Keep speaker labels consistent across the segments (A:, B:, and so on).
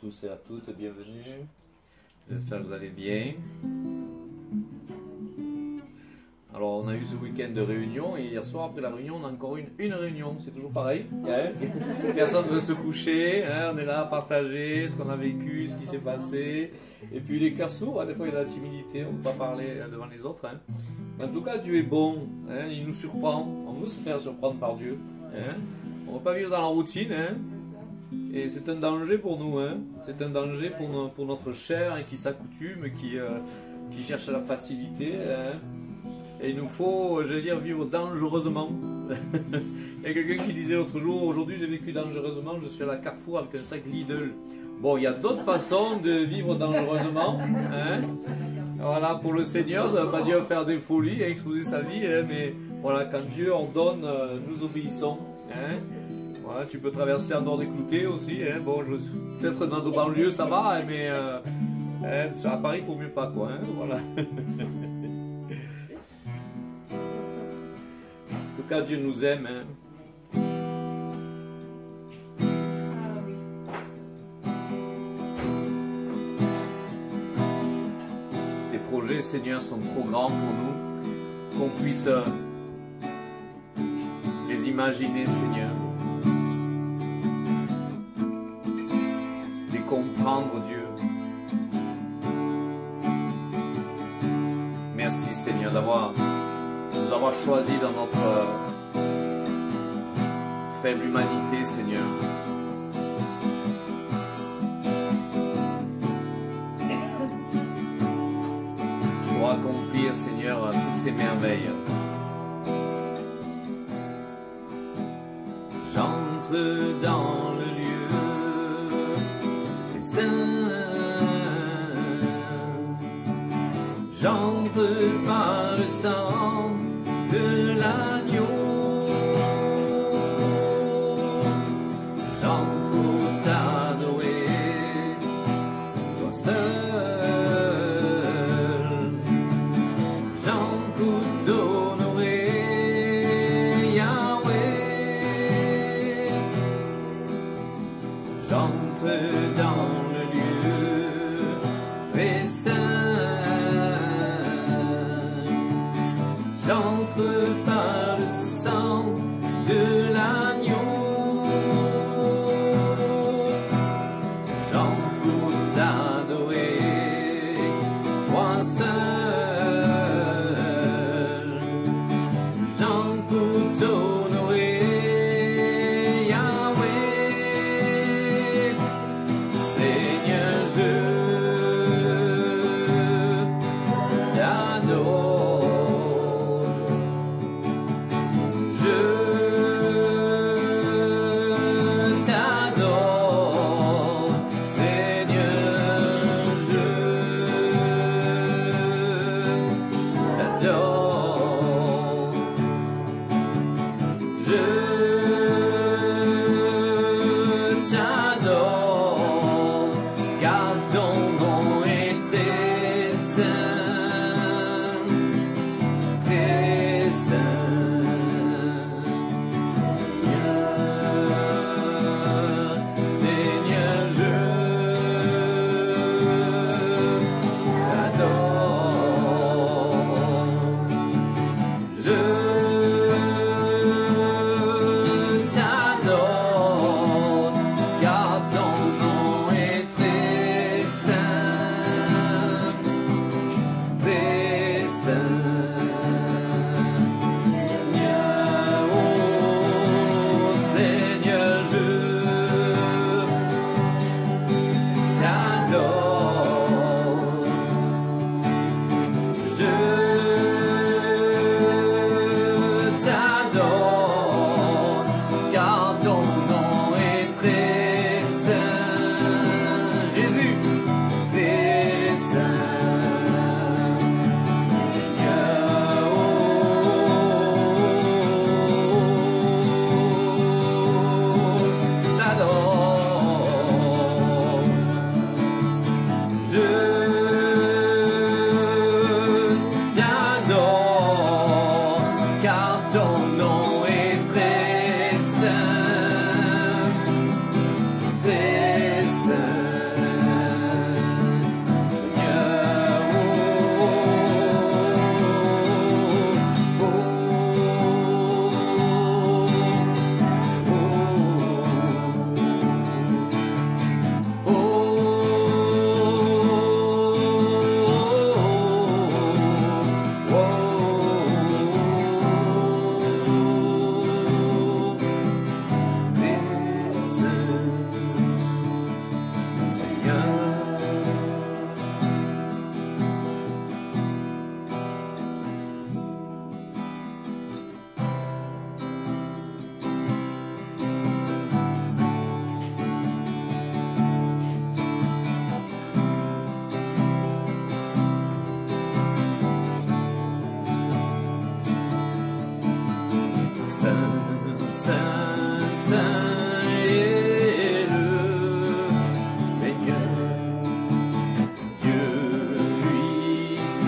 A: tous et à toutes, bienvenue. J'espère que vous allez bien. Alors on a eu ce week-end de réunion et hier soir après la réunion on a encore une réunion, c'est toujours pareil. Hein, personne ne veut se coucher, hein, on est là à partager ce qu'on a vécu, ce qui s'est passé. Et puis les cœurs sourds, hein, des fois il y a de la timidité, on ne peut pas parler devant les autres. Hein. En tout cas Dieu est bon, hein, il nous surprend, on veut se faire surprendre par Dieu. Hein. On ne va pas vivre dans la routine. Hein. Et c'est un danger pour nous, hein. C'est un danger pour notre chair hein, qui s'accoutume, qui cherche la facilité. Hein. Et il nous faut, je vais dire, vivre dangereusement. Il y a quelqu'un qui disait l'autre jour, aujourd'hui j'ai vécu dangereusement, je suis à la Carrefour avec un sac Lidl. Bon, il y a d'autres façons de vivre dangereusement. Hein. Voilà, pour le Seigneur, ça ne veut pas dire faire des folies, exposer sa vie, hein, mais voilà, quand Dieu ordonne, nous obéissons. Hein. Voilà, tu peux traverser en dehors des cloutés aussi. Hein. Bon, peut-être dans nos banlieues ça va, hein, mais à Paris il faut mieux pas quoi. Hein. Voilà. En tout cas, Dieu nous aime. Hein. Tes projets, Seigneur, sont trop grands pour nous, qu'on puisse les imaginer, Seigneur. Les comprendre, Dieu. Merci, Seigneur, nous avoir choisi dans notre faible humanité, Seigneur. Pour accomplir, Seigneur, toutes ces merveilles. J'entre dans le lieu des saints. J'entre par le sang de l'agneau. J'entre pour t'adorer, toi seul. J'entre pour t'honorer, Yahweh. J'entre dans le lieu des saints. J'entre par le sang de l'agneau. J'entre pour t'adorer,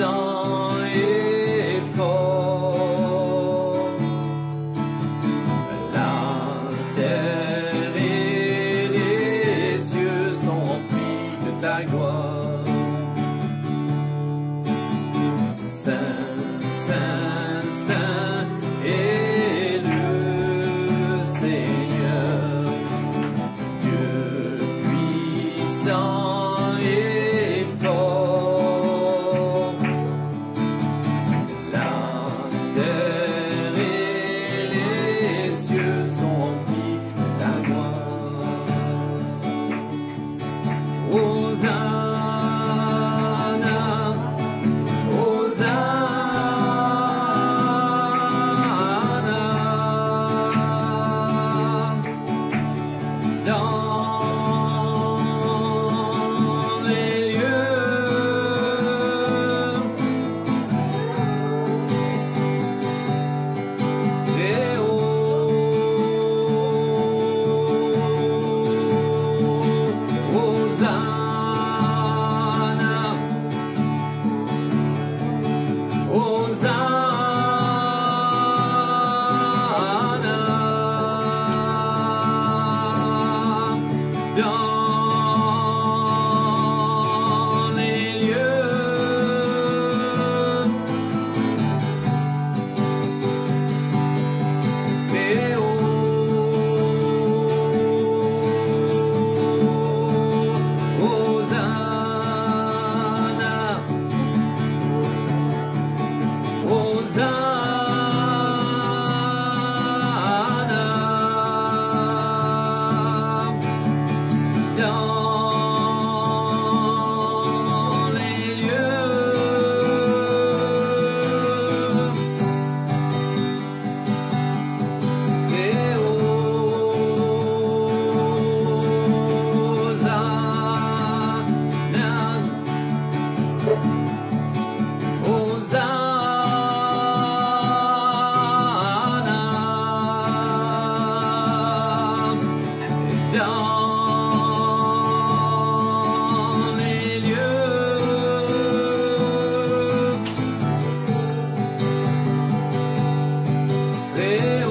A: puissant et fort. La terre et les cieux sont remplis de ta gloire. Saint, Saint, Saint est le Seigneur, Dieu puissant et fort. La terre et les cieux sont remplis de ta gloire. Hosanna, Hosanna, dans les lieux. Très haut. Hosanna, Hosanna, dans les lieux. Très haut. Hosanna, Hosanna, dans les lieux. Très Hosanna, dans les lieux. Très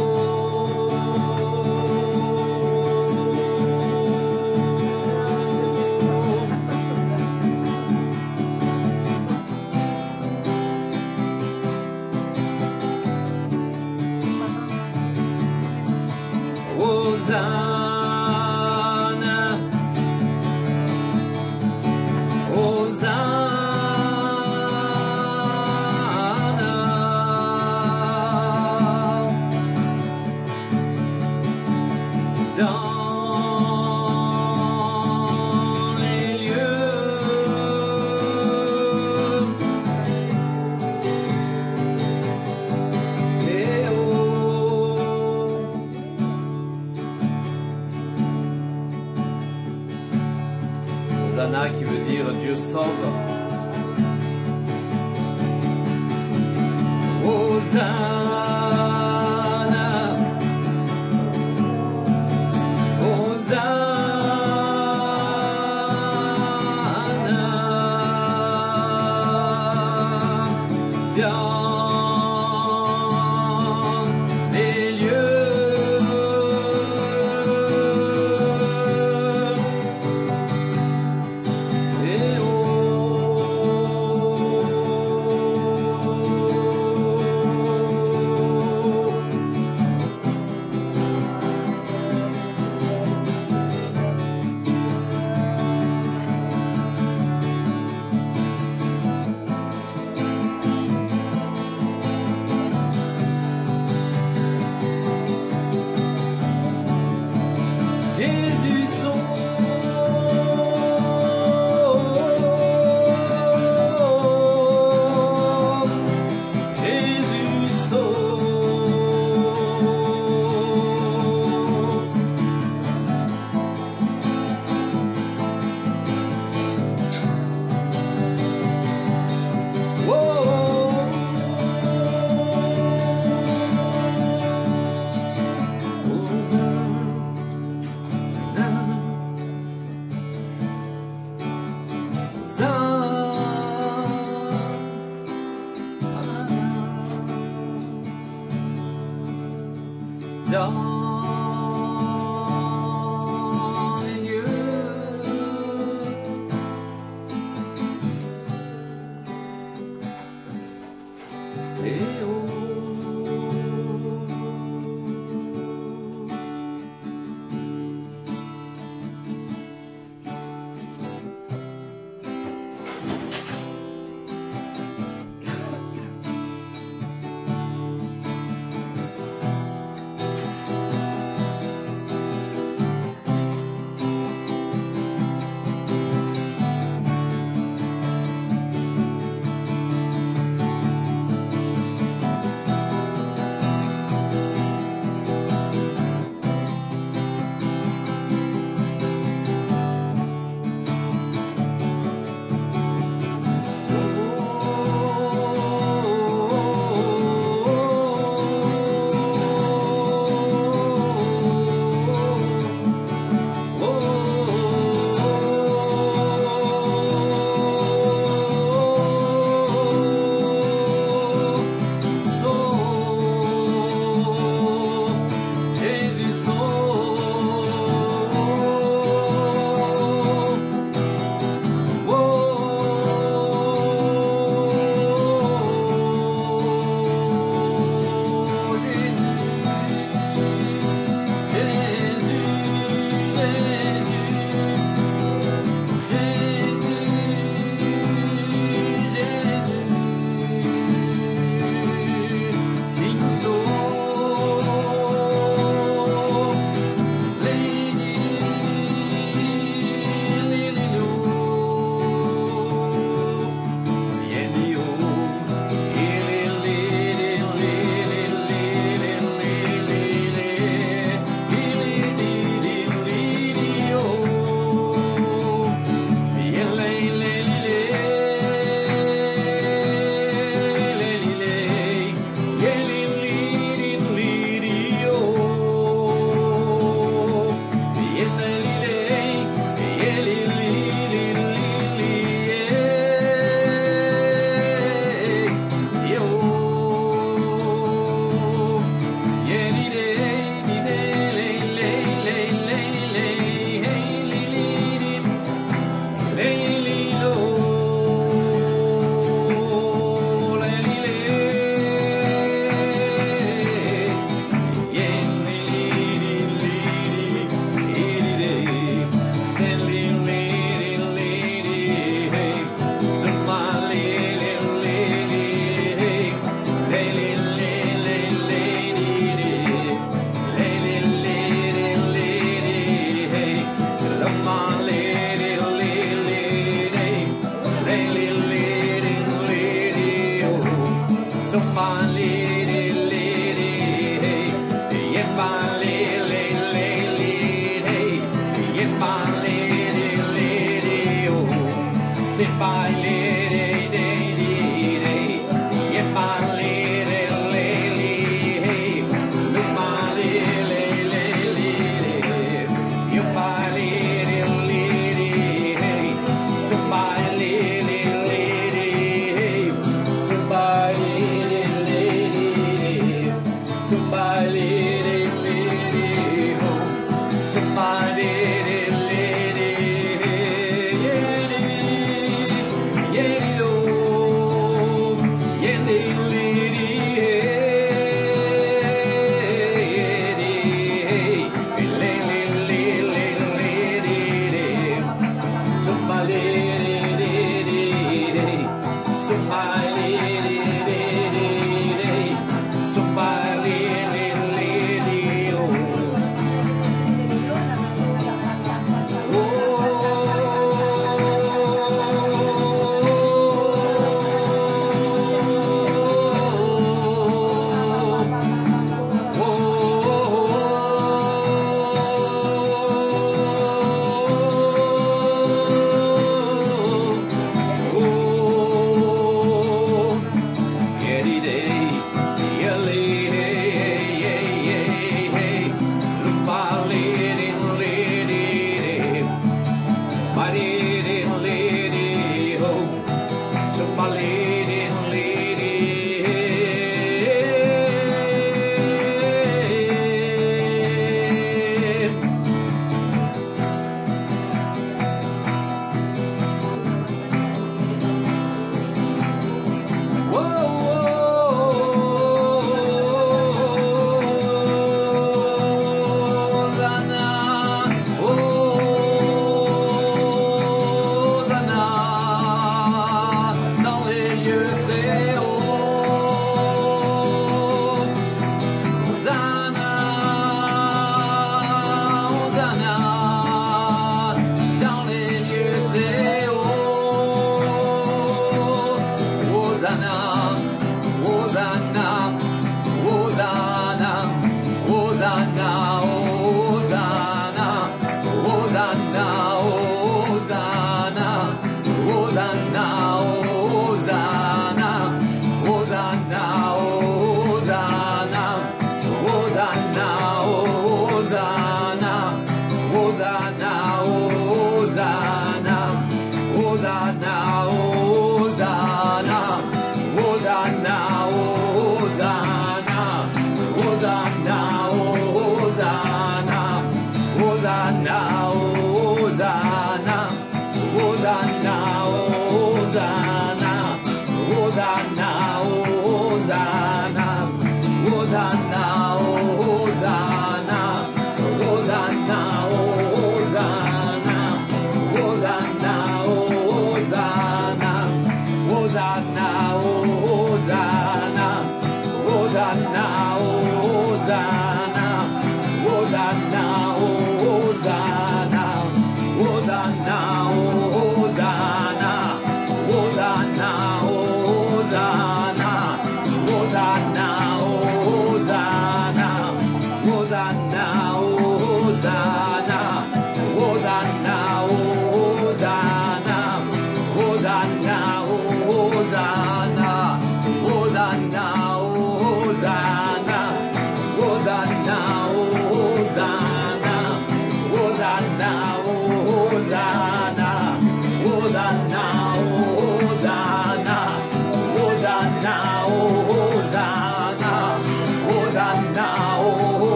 A: Hosanna, Hosanna, dans les lieux. Très haut. Hosanna qui veut dire Dieu sauve. Hosanna, Hosanna, dans les lieux. Très haut.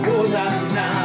B: Hosanna,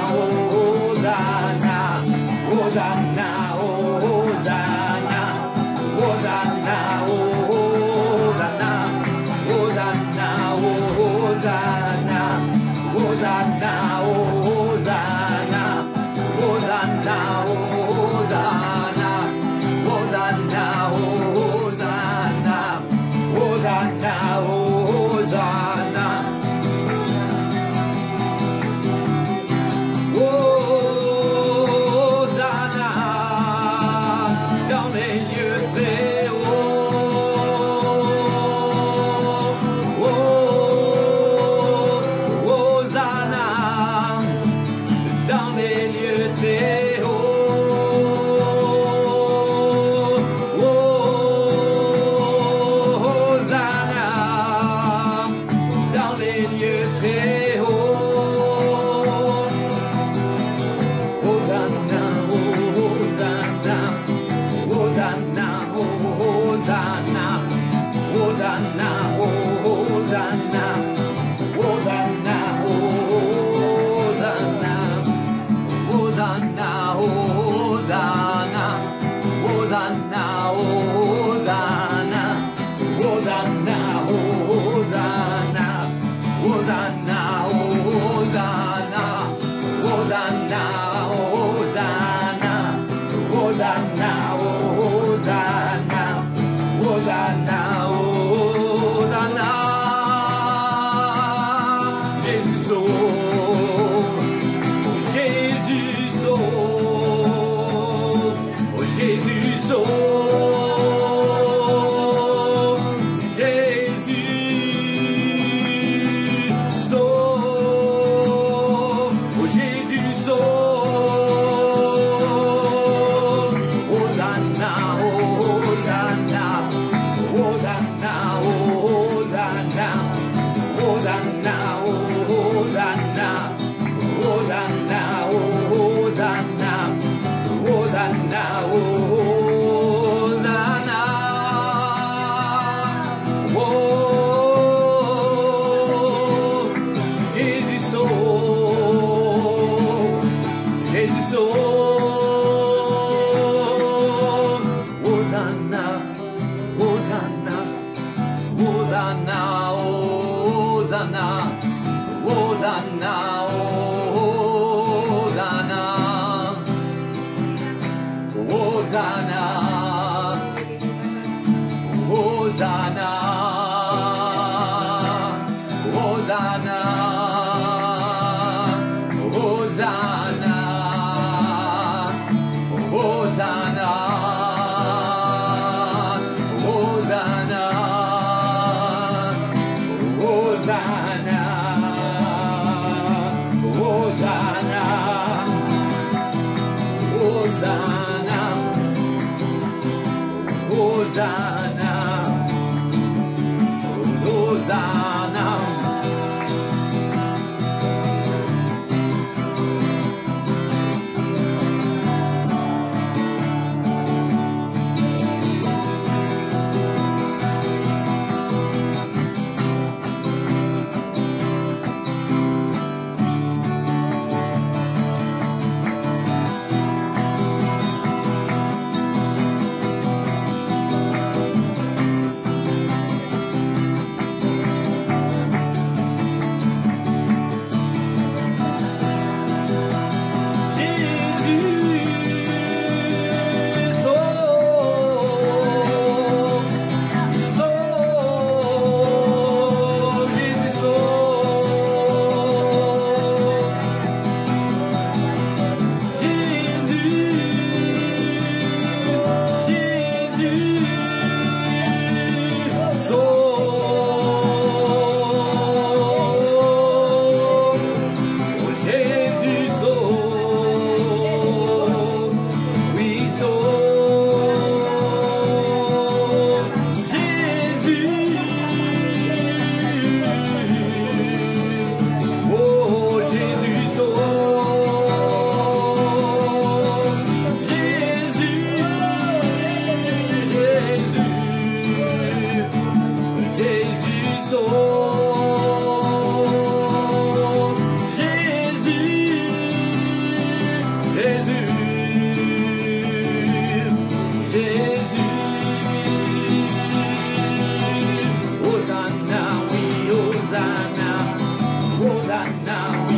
B: Hosanna,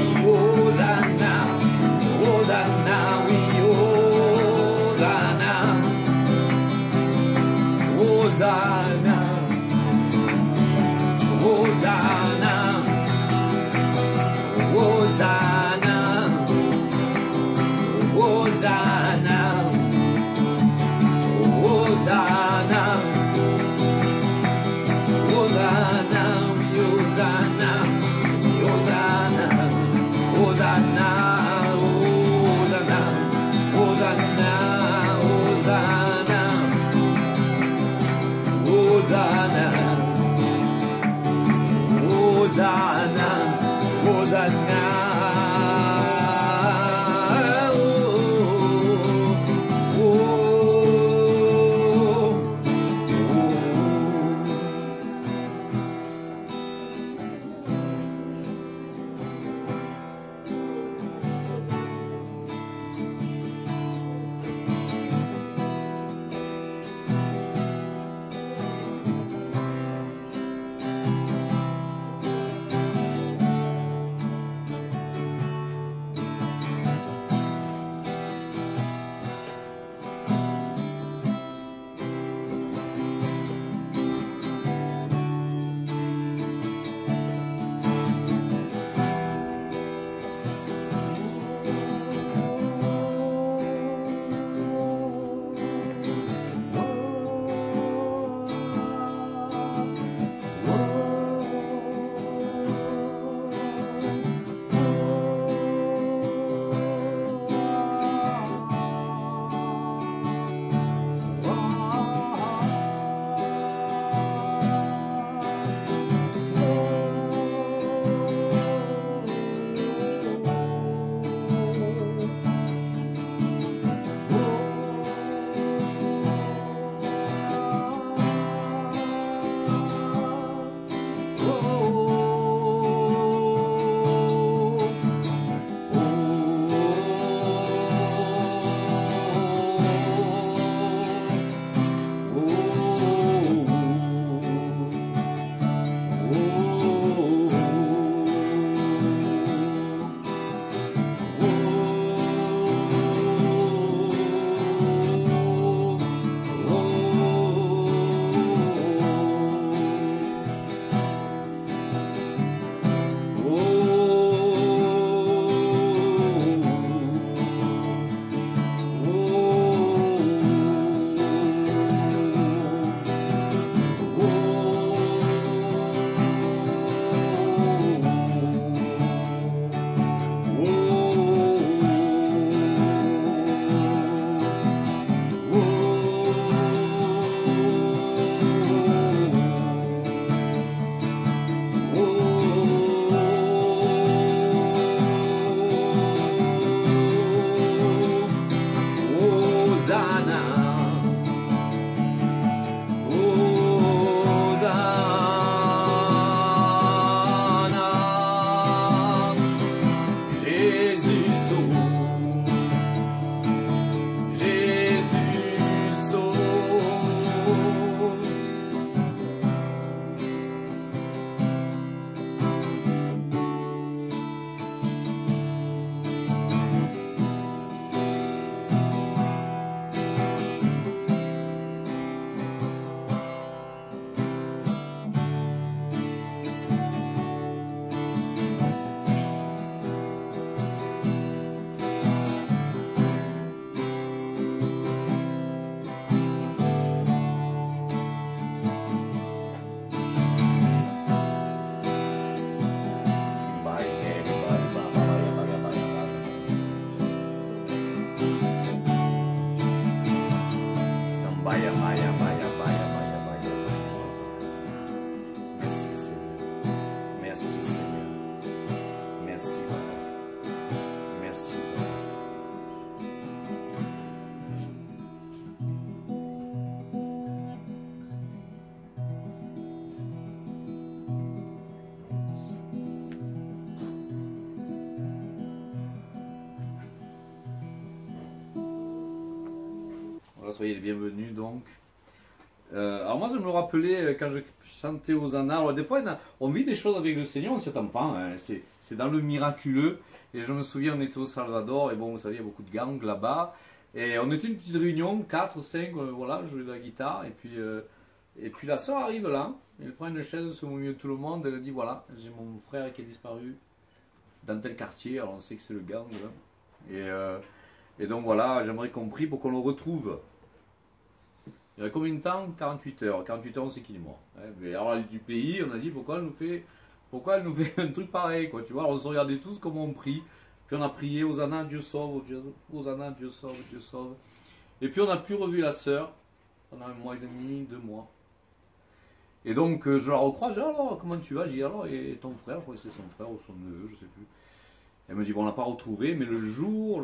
A: Hosanna, Hosanna. Soyez les bienvenus donc. Alors moi je me rappelais quand je chantais Hosanna, alors des fois on vit des choses avec le Seigneur, on ne s'y attend pas, hein. C'est dans le miraculeux. Et je me souviens, on était au Salvador, et bon, vous savez, il y a beaucoup de gangs là-bas. Et on était une petite réunion, 4, 5, voilà, je jouais de la guitare. Et puis la soeur arrive là, elle prend une chaise, se met au milieu de tout le monde, elle dit voilà, j'ai mon frère qui est disparu dans tel quartier, alors on sait que c'est le gang. Là. Et donc voilà, j'aimerais qu'on prie pour qu'on le retrouve. Il y a combien de temps? 48 heures. 48 heures, on sait qu'il est mort. Mais alors, du pays, on a dit pourquoi elle nous fait un truc pareil, quoi. Tu vois, alors, on se regardait tous comment on prie. Puis on a prié Hosanna, Dieu sauve, Hosanna, Dieu sauve, Dieu sauve. Et puis on n'a plus revu la sœur pendant 1 mois et demi, 2 mois. Et donc je la recroise, je dis alors comment tu vas? Je dis alors et ton frère, je crois que c'est son frère ou son neveu, je sais plus. Elle me dit bon on l'a pas retrouvé, mais le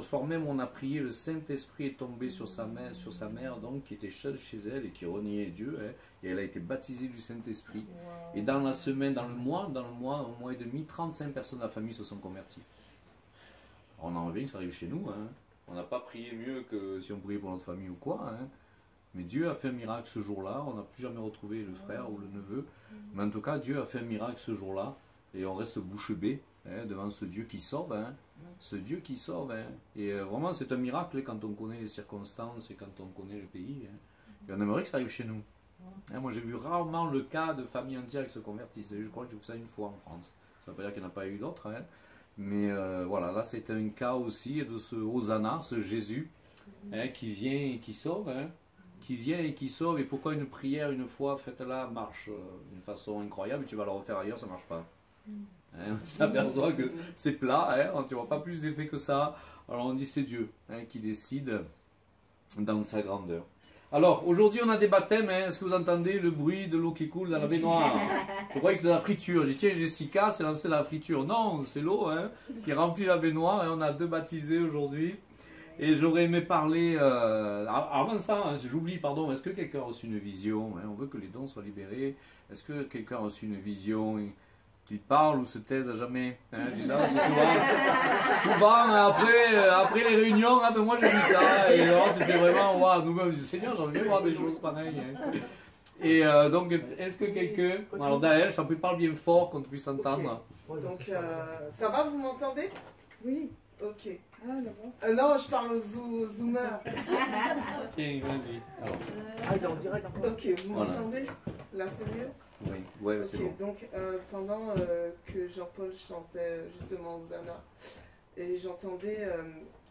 A: soir même on a prié, le Saint-Esprit est tombé sur sa mère donc qui était seule chez elle et qui reniait Dieu, hein, et elle a été baptisée du Saint-Esprit. Et dans la semaine, un mois et demi, 35 personnes de la famille se sont converties. Alors, on en revient que ça arrive chez nous, hein. On n'a pas prié mieux que si on priait pour notre famille ou quoi, hein. Mais Dieu a fait un miracle ce jour-là, on n'a plus jamais retrouvé le frère ou le neveu, mais en tout cas Dieu a fait un miracle ce jour-là, et on reste bouche bée, hein, devant ce Dieu qui sauve, hein, ce Dieu qui sauve, hein. Et vraiment c'est un miracle quand on connaît les circonstances et quand on connaît le pays, hein. Et on aimerait que ça arrive chez nous. Hein, moi j'ai vu rarement le cas de famille entière qui se convertissent, je crois que j'ai vu ça une fois en France, ça ne veut pas dire qu'il n'y en a pas eu d'autres, hein. Mais voilà, là c'était un cas aussi de ce Hosanna, ce Jésus, hein, qui vient et qui sauve, hein. Qui vient et qui sauve, et pourquoi une prière une fois faite là marche d'une façon incroyable et tu vas la refaire ailleurs, ça marche pas. Hein, tu t'aperçois que c'est plat, hein, tu vois pas plus d'effet que ça, alors on dit c'est Dieu, hein, qui décide dans sa grandeur. Alors aujourd'hui on a des baptêmes, hein. Est-ce que vous entendez le bruit de l'eau qui coule dans la baignoire? Je croyais que c'était de la friture, j'ai dit tiens Jessica c'est lancé de la friture, non c'est l'eau, hein, qui remplit la baignoire, et on a 2 baptisés aujourd'hui. Et j'aurais aimé parler, avant ça, hein, j'oublie, pardon, est-ce que quelqu'un a reçu une vision, hein, on veut que les dons soient libérés, est-ce que quelqu'un a reçu une vision, qu'il parle ou se taise à jamais, hein, je dis ça, c'est souvent après les réunions, ah, ben moi j'ai vu ça, et alors c'était vraiment, waouh, nous-mêmes, Seigneur, j'aimerais bien voir des choses pareilles. Hein. Et donc, est-ce que quelqu'un, alors Daël, je t'en prie, parle bien fort qu'on puisse entendre.
B: Okay. Donc, ça va, vous m'entendez?
C: Oui.
B: Ok.
C: Ah,
B: non, je parle aux zoomers.
A: Tiens, vas-y.
B: Ok, vous m'entendez? Là, c'est mieux?
A: Oui, ouais, c'est bon.
B: Donc, pendant que Jean-Paul chantait justement Hosanna, et j'entendais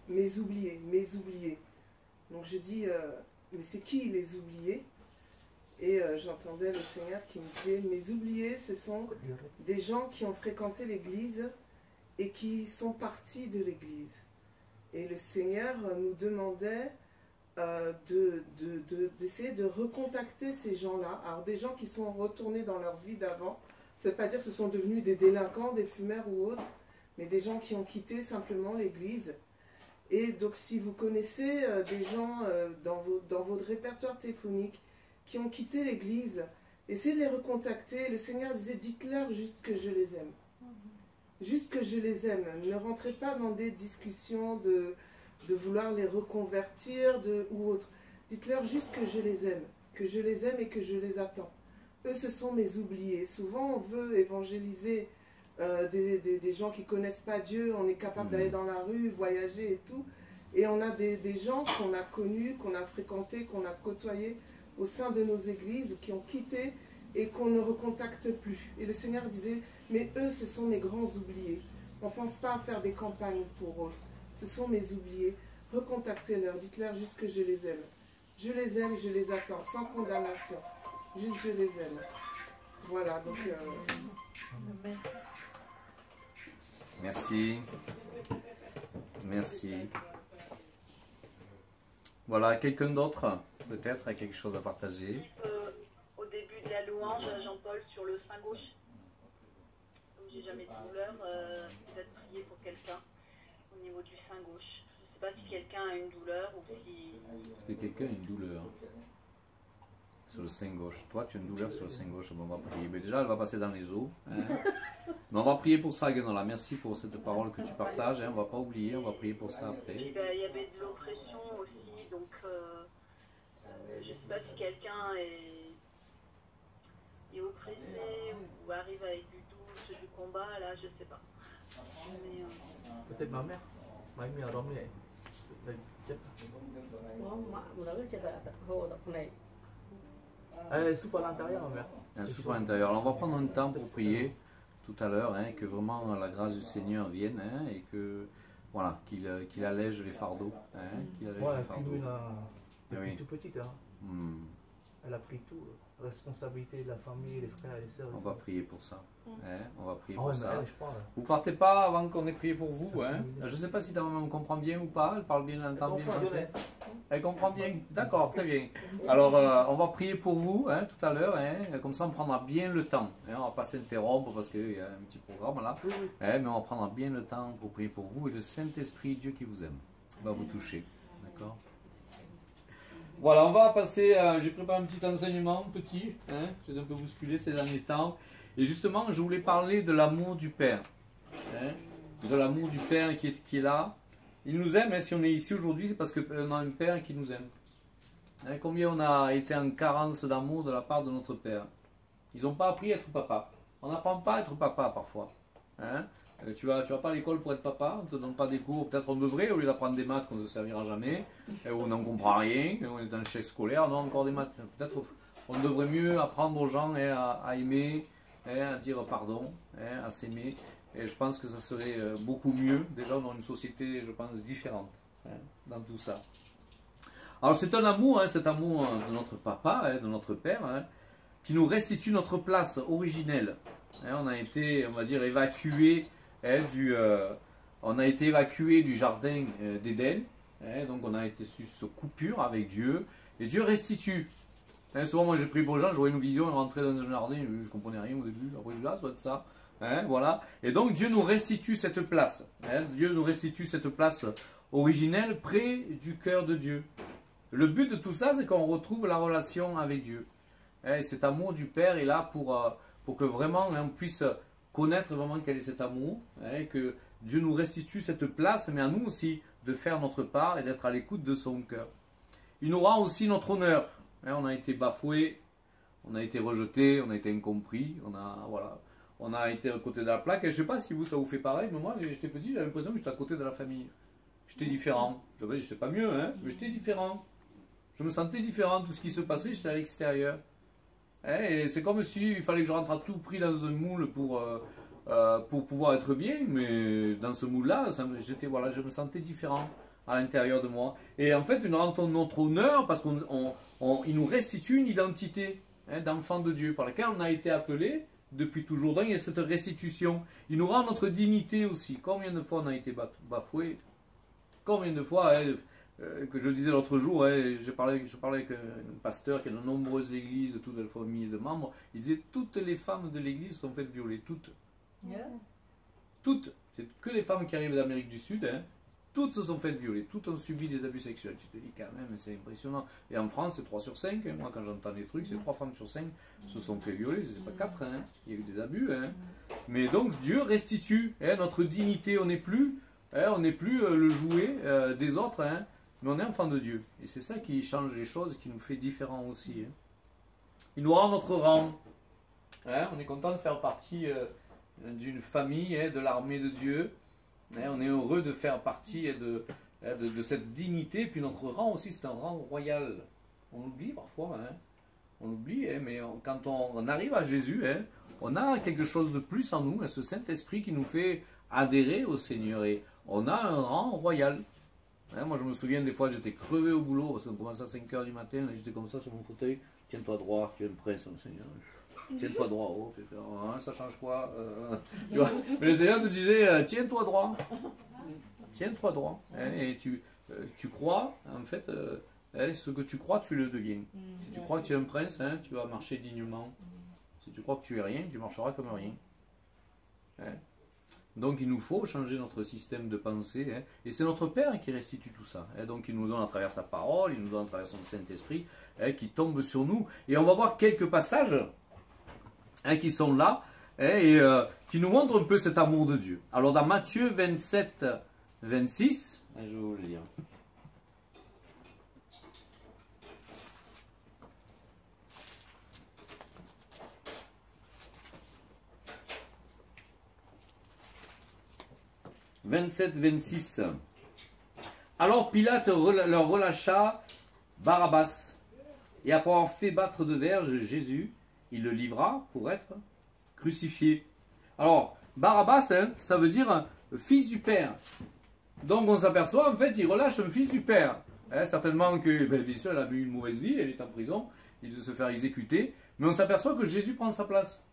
B: mes oubliés. Donc, je dis, mais c'est qui les oubliés? Et j'entendais le Seigneur qui me disait, mes oubliés, ce sont des gens qui ont fréquenté l'église et qui sont partis de l'église. Et le Seigneur nous demandait d'essayer de recontacter ces gens-là. Alors des gens qui sont retournés dans leur vie d'avant, ça ne veut pas dire que ce sont devenus des délinquants, des fumeurs ou autres, mais des gens qui ont quitté simplement l'église. Et donc si vous connaissez des gens dans votre répertoire téléphonique qui ont quitté l'église, essayez de les recontacter. Le Seigneur disait, dites-leur juste que je les aime. Juste que je les aime. Ne rentrez pas dans des discussions de vouloir les reconvertir ou autre. Dites-leur juste que je les aime et que je les attends. Eux, ce sont mes oubliés. Souvent, on veut évangéliser des gens qui ne connaissent pas Dieu. On est capable d'aller dans la rue, voyager et tout. Et on a des gens qu'on a connus, qu'on a fréquentés, qu'on a côtoyés au sein de nos églises, qui ont quitté et qu'on ne recontacte plus. Et le Seigneur disait, mais eux, ce sont mes grands oubliés. On ne pense pas à faire des campagnes pour eux. Ce sont mes oubliés. Recontactez-leur, dites-leur juste que je les aime. Je les aime, je les attends, sans condamnation. Juste je les aime. Voilà, donc...
A: Merci. Merci. Voilà, quelqu'un d'autre, peut-être, a quelque chose à partager.
D: Au début de la louange, Jean-Paul, sur le sein gauche. Comme j'ai jamais de douleur, peut-être prier pour quelqu'un au niveau du sein gauche. Je ne sais pas si quelqu'un a une douleur ou si...
A: Est-ce que quelqu'un a une douleur sur le sein gauche? Toi, tu as une douleur sur le sein gauche, on va prier. Mais déjà, elle va passer dans les os. Hein. Mais on va prier pour ça, Guénola. Merci pour cette parole que tu partages. Hein. On ne va pas oublier, on va prier pour ça après.
D: Puis, il y avait de l'oppression aussi, donc je ne sais pas si quelqu'un est oppressé ou arrive avec du doute, du combat, là, je ne sais pas. Mais,
E: peut-être ma mère. Ma mère dormait. Elle souffre à l'intérieur, ma mère.
A: Elle souffre à l'intérieur. Alors on va prendre un temps pour prier tout à l'heure, hein, que vraiment la grâce du Seigneur vienne, hein, et que voilà, qu'il allège les fardeaux. Hein, qu'il allège les fardeaux.
E: Depuis tout petit. Hein. Elle a pris tout. Responsabilité de la famille, les frères et les sœurs.
A: On va prier pour ça. Hein, on va prier
E: Ah
A: pour
E: ouais, mais
A: ça.
E: elle, je parle.
A: Vous partez pas avant qu'on ait prié pour vous. Hein. Je ne sais pas si ta maman comprend bien ou pas. Elle parle bien, elle entend bien le français. Elle comprend bien. D'accord, très bien. Alors, on va prier pour vous hein, tout à l'heure. Hein. Comme ça, on prendra bien le temps. Hein. On ne va pas s'interrompre parce qu'il y a un petit programme là.
E: Oui, oui.
A: Hein, mais on prendra bien le temps pour prier pour vous. Et le Saint-Esprit, Dieu qui vous aime, va vous toucher. D'accord ? Voilà, on va passer à... J'ai préparé un petit enseignement, petit. Hein, j'ai un peu bousculé ces derniers temps. Et justement, je voulais parler de l'amour du Père. Hein, de l'amour du Père qui est là. Il nous aime. Hein, si on est ici aujourd'hui, c'est parce qu'on a un Père qui nous aime. Hein, combien on a été en carence d'amour de la part de notre Père. Ils n'ont pas appris à être papa. On n'apprend pas à être papa parfois. Hein. Tu vas pas à l'école pour être papa, on ne te donne pas des cours, peut-être on devrait, au lieu d'apprendre des maths qu'on ne se servira jamais, où on n'en comprend rien, on est dans le chèque scolaire, non, encore des maths. Peut-être on devrait mieux apprendre aux gens à aimer, à dire pardon, à s'aimer. Et je pense que ça serait beaucoup mieux, déjà dans une société, je pense, différente dans tout ça. Alors c'est un amour, cet amour de notre papa, de notre père, qui nous restitue notre place originelle. On a été, on va dire, évacués. On a été évacué du jardin d'Éden, donc on a été sur cette coupure avec Dieu, et Dieu restitue. Souvent, moi j'ai pris pour Jean, j'aurais une vision, rentrer dans un jardin, je ne comprenais rien au début, après je dis là, ça doit être ça. Voilà. Et donc Dieu nous restitue cette place. Dieu nous restitue cette place originelle près du cœur de Dieu. Le but de tout ça, c'est qu'on retrouve la relation avec Dieu. Cet amour du Père est là pour que vraiment on puisse connaître vraiment quel est cet amour, que Dieu nous restitue cette place, mais à nous aussi de faire notre part et d'être à l'écoute de son cœur. Il nous rend aussi notre honneur. On a été bafoué, on a été rejeté, on a été incompris, on a été à côté de la plaque. Et je ne sais pas si vous, ça vous fait pareil, mais moi, j'étais petit, j'avais l'impression que j'étais à côté de la famille. J'étais différent. Je ne sais pas mieux, mais j'étais différent. Je me sentais différent. Tout ce qui se passait, j'étais à l'extérieur. Et c'est comme s'il fallait que je rentre à tout prix dans un moule pour pouvoir être bien, mais dans ce moule-là, je me sentais différent à l'intérieur de moi. Et en fait, il nous rend notre honneur parce qu'il nous restitue une identité d'enfant de Dieu par laquelle on a été appelé depuis toujours. Donc il y a cette restitution. Il nous rend notre dignité aussi. Combien de fois on a été bafoué? Combien de fois que je disais l'autre jour, je parlais avec un pasteur qui a de nombreuses églises, toute la famille de membres, il disait toutes les femmes de l'église sont faites violer, toutes. Yeah. Toutes. C'est que les femmes qui arrivent d'Amérique du Sud, toutes se sont faites violer, toutes ont subi des abus sexuels. Tu te dis quand même, c'est impressionnant. Et en France, c'est 3 sur 5. Moi, quand j'entends des trucs, c'est 3 femmes sur 5 se sont fait violer, c'est pas 4. Il y a eu des abus. Mais donc, Dieu restitue notre dignité. On n'est plus le jouet des autres. Mais on est enfant de Dieu. Et c'est ça qui change les choses, qui nous fait différents aussi. Il nous rend notre rang. On est content de faire partie d'une famille, de l'armée de Dieu. On est heureux de faire partie de cette dignité. Puis notre rang aussi, c'est un rang royal. On l'oublie parfois. On l'oublie, mais quand on arrive à Jésus, on a quelque chose de plus en nous, ce Saint-Esprit qui nous fait adhérer au Seigneur. Et on a un rang royal. Moi je me souviens des fois j'étais crevé au boulot parce qu'on commençait à 5 h du matin, j'étais comme ça sur mon fauteuil, tiens-toi droit, tu es le prince, Seigneur. Tiens-toi droit, ça change quoi tu vois. Mais le Seigneur te disait tiens-toi droit, tiens-toi droit, et tu crois en fait, ce que tu crois tu le deviens. Si tu crois que tu es un prince, tu vas marcher dignement. Si tu crois que tu es rien, tu marcheras comme rien. Donc il nous faut changer notre système de pensée, et c'est notre Père qui restitue tout ça. Donc il nous donne à travers sa parole, il nous donne à travers son Saint-Esprit, qui tombe sur nous. Et on va voir quelques passages qui sont là, et qui nous montrent un peu cet amour de Dieu. Alors dans Matthieu 27, 26, je vais vous le lire. « 27-26. Alors Pilate leur relâcha Barabbas, et après avoir fait battre de verge Jésus, il le livra pour être crucifié. » Alors, Barabbas, ça veut dire fils du Père. Donc on s'aperçoit, en fait, il relâche un fils du Père. Certainement que, bien sûr, elle a eu une mauvaise vie, elle est en prison, il de se faire exécuter, mais on s'aperçoit que Jésus prend sa place.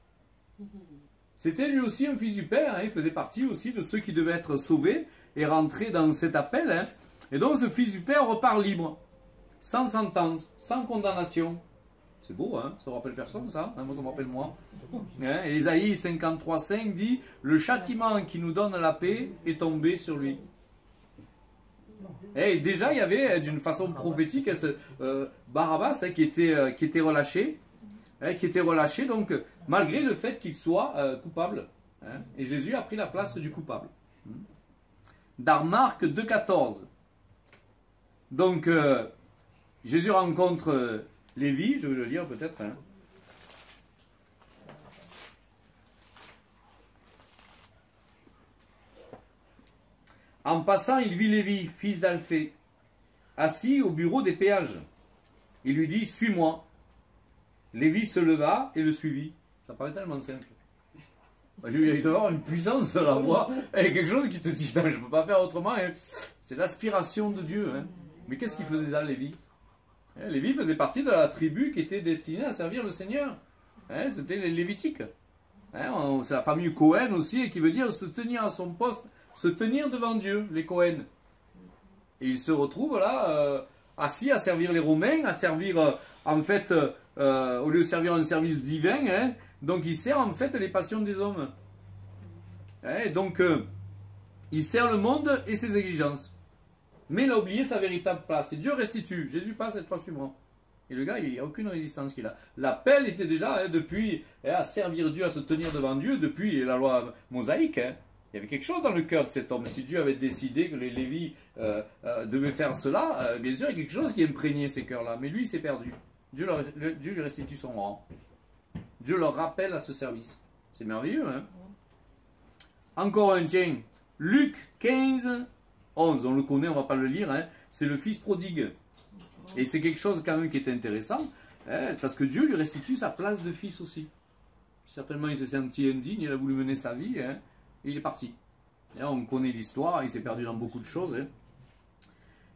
A: C'était lui aussi un fils du Père, hein, il faisait partie aussi de ceux qui devaient être sauvés et rentrer dans cet appel. Hein. Et donc ce fils du Père repart libre, sans sentence, sans condamnation. C'est beau, hein, ça ne rappelle personne ça, hein, moi ça me rappelle moi. Hein, et Ésaïe 53,5 dit « Le châtiment qui nous donne la paix est tombé sur lui ». Et déjà il y avait d'une façon prophétique Barabbas hein, qui était relâché. Qui était relâché, donc malgré le fait qu'il soit coupable. Hein, et Jésus a pris la place du coupable. Dans Marc 2,14, donc Jésus rencontre Lévi, je vais le lire peut-être. Hein. En passant, il vit Lévi, fils d'Alphée, assis au bureau des péages. Il lui dit « Suis-moi ». Lévi se leva et le suivit. Ça paraît tellement simple. Il doit y avoir une puissance dans la voix, et quelque chose qui te dit non, je ne peux pas faire autrement. C'est l'aspiration de Dieu. Hein. Mais qu'est-ce qu'il faisait là, Lévi? Lévi faisait partie de la tribu qui était destinée à servir le Seigneur. C'était les Lévitiques. C'est la famille Cohen aussi, qui veut dire se tenir à son poste, se tenir devant Dieu, les Cohen. Et il se retrouve là, assis à servir les Romains, à servir en fait. Au lieu de servir un service divin, hein, donc il sert en fait les passions des hommes. Donc il sert le monde et ses exigences. Mais il a oublié sa véritable place. Et Dieu restitue. Jésus passe et toi suivant. Et le gars, il n'y a aucune résistance qu'il a. L'appel était déjà depuis à servir Dieu, à se tenir devant Dieu, depuis la loi mosaïque. Hein. Il y avait quelque chose dans le cœur de cet homme. Si Dieu avait décidé que les Lévis devaient faire cela, bien sûr, il y a quelque chose qui imprégnait ces cœurs-là. Mais lui, il s'est perdu. Dieu lui restitue son rang. Dieu le rappelle à ce service. C'est merveilleux, hein? Encore un, tiens. Luc 15, 11. On le connaît, on ne va pas le lire. Hein? C'est le fils prodigue. Et c'est quelque chose quand même qui est intéressant. Hein? Parce que Dieu lui restitue sa place de fils aussi. Certainement, il s'est senti indigne. Il a voulu mener sa vie. Hein? Et il est parti. Et on connaît l'histoire. Il s'est perdu dans beaucoup de choses. Hein?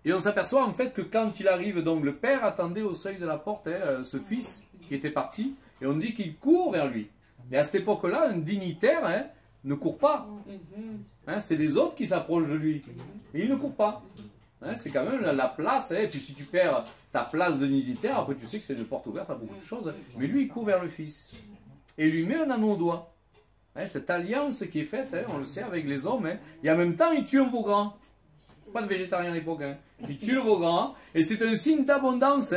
A: Et on s'aperçoit en fait que quand il arrive, donc le père attendait au seuil de la porte ce fils qui était parti, et on dit qu'il court vers lui. Et à cette époque-là, un dignitaire ne court pas. C'est les autres qui s'approchent de lui. Et il ne court pas. C'est quand même la place. Et puis si tu perds ta place de dignitaire, après tu sais que c'est une porte ouverte à beaucoup de choses. Mais lui, il court vers le fils. Et il lui met un anneau au doigt. Cette alliance qui est faite, on le sait, avec les hommes. Et en même temps, il tue un veau grand. Pas de végétarien à l'époque. Il tue le veau grand. Et c'est un signe d'abondance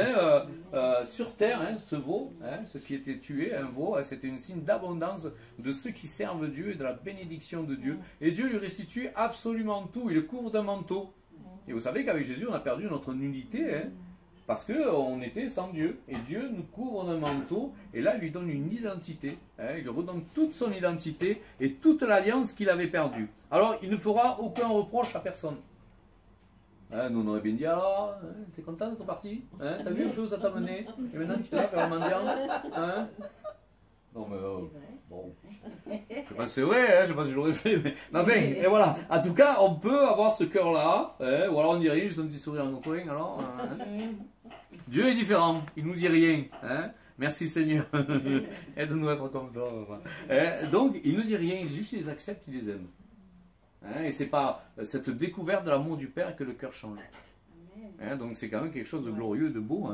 A: sur terre, ce veau, ce qui était tué, un veau, c'était un signe d'abondance de ceux qui servent Dieu et de la bénédiction de Dieu. Et Dieu lui restitue absolument tout. Il le couvre d'un manteau. Et vous savez qu'avec Jésus, on a perdu notre nudité, parce qu'on était sans Dieu. Et Dieu nous couvre d'un manteau. Et là, il lui donne une identité. Il lui redonne toute son identité et toute l'alliance qu'il avait perdue. Alors, il ne fera aucun reproche à personne. Nous on aurait bien dit alors, t'es content d'être parti, t'as vu un peu où ça t'a mené, et maintenant tu es là faire un mendiant, non mais bon, je sais pas si c'est vrai, je sais pas si je l'aurais fait, mais enfin, et voilà, en tout cas on peut avoir ce cœur là, ou alors on dirait juste un petit sourire en nos coins, alors, Dieu est différent, il nous dit rien, merci Seigneur, aide-nous à être comme toi, donc il nous dit rien, il juste les accepte, il les aime. Et c'est par cette découverte de l'amour du Père que le cœur change. Donc c'est quand même quelque chose de glorieux, de beau.